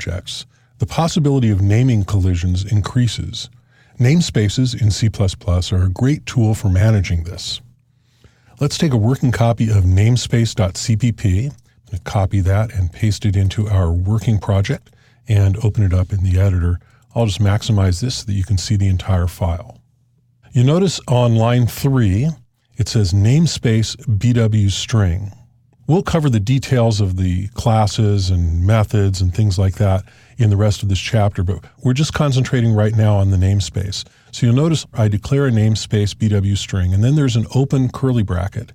objects, the possibility of naming collisions increases. Namespaces in C++ are a great tool for managing this. Let's take a working copy of namespace.cpp. I'm going to copy that and paste it into our working project and open it up in the editor. I'll just maximize this so that you can see the entire file. You notice on line 3, it says namespace BW string. We'll cover the details of the classes and methods and things like that in the rest of this chapter, but we're just concentrating right now on the namespace. So you'll notice I declare a namespace BW string, and then there's an open curly bracket.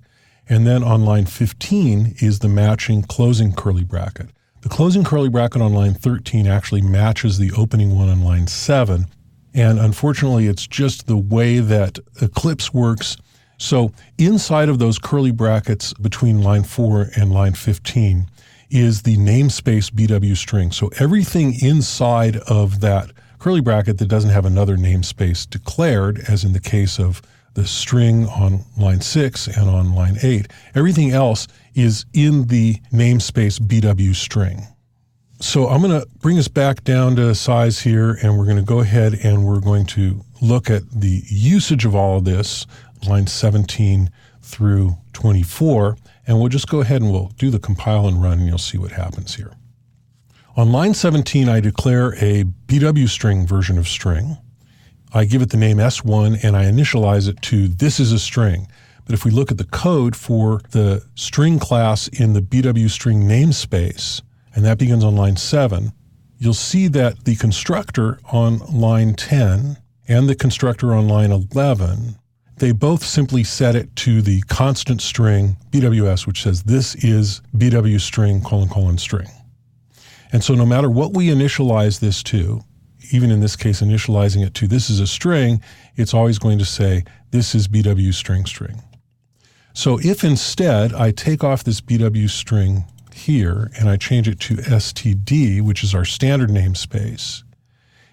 And then on line 15 is the matching closing curly bracket. The closing curly bracket on line 13 actually matches the opening one on line 7. And unfortunately, it's just the way that Eclipse works. So inside of those curly brackets between line 4 and line 15 is the namespace BW string. So everything inside of that curly bracket that doesn't have another namespace declared, as in the case of the string on line 6 and on line 8, everything else is in the namespace BW string. So I'm going to bring us back down to size here, and we're going to go ahead and we're going to look at the usage of all of this, line 17 through 24, and we'll just go ahead and we'll do the compile and run, and you'll see what happens here. On line 17, I declare a BW string version of string. I give it the name S1, and I initialize it to this is a string. But if we look at the code for the string class in the BW string namespace, and that begins on line 7, you'll see that the constructor on line 10 and the constructor on line 11, they both simply set it to the constant string BWS, which says this is BW string : string. And so no matter what we initialize this to, even in this case initializing it to this is a string, it's always going to say this is BW string. So if instead I take off this BW string here and I change it to std, which is our standard namespace,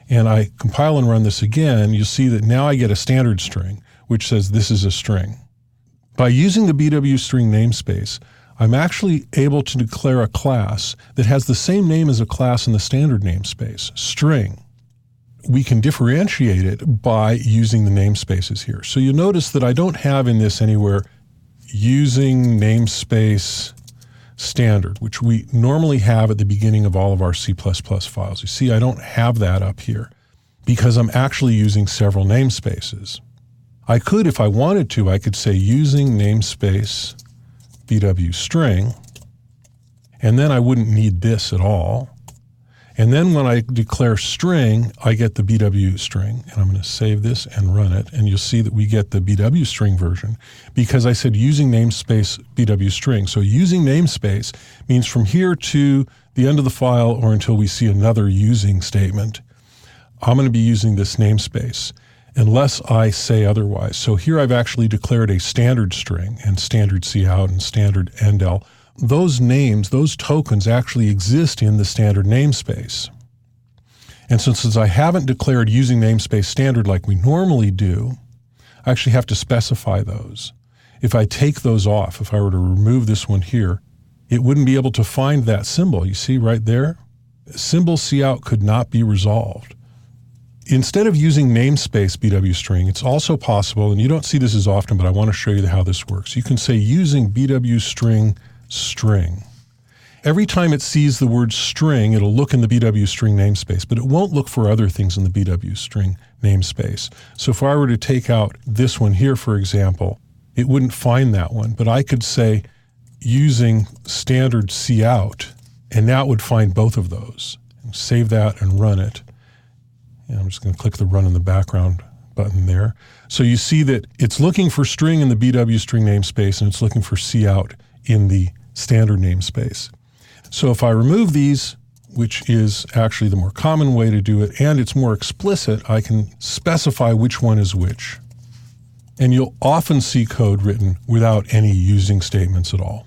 and I compile and run this again, you'll see that now I get a standard string, which says this is a string. By using the BW string namespace, I'm actually able to declare a class that has the same name as a class in the standard namespace, string. We can differentiate it by using the namespaces here. So you'll notice that I don't have in this anywhere using namespace standard, which we normally have at the beginning of all of our C++ files. You see, I don't have that up here because I'm actually using several namespaces. I could, if I wanted to, I could say using namespace BW string, and then I wouldn't need this at all. And then when I declare string, I get the BW string, and I'm going to save this and run it, and you'll see that we get the BW string version because I said using namespace BW string. So using namespace means from here to the end of the file or until we see another using statement, I'm going to be using this namespace unless I say otherwise. So here I've actually declared a standard string and standard cout and standard endl. Those names, those tokens actually exist in the standard namespace. And so since I haven't declared using namespace standard like we normally do, I actually have to specify those. If I take those off, if I were to remove this one here, it wouldn't be able to find that symbol. You see right there? Symbol cout could not be resolved. Instead of using namespace BW string, it's also possible, and you don't see this as often, but I want to show you how this works. You can say using BW string. Every time it sees the word string, it'll look in the BW string namespace, but it won't look for other things in the BW string namespace. So if I were to take out this one here, for example, it wouldn't find that one, but I could say using standard cout, and now it would find both of those. Save that and run it. And I'm just going to click the run in the background button there. So you see that it's looking for string in the BW string namespace, and it's looking for cout in the standard namespace. So if I remove these, which is actually the more common way to do it, and it's more explicit, I can specify which one is which. And you'll often see code written without any using statements at all.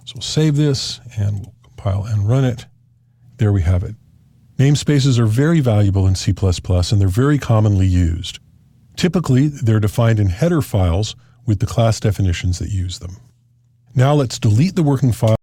So we'll save this and we'll compile and run it. There we have it. Namespaces are very valuable in C++ and they're very commonly used. Typically, they're defined in header files with the class definitions that use them. Now let's delete the working file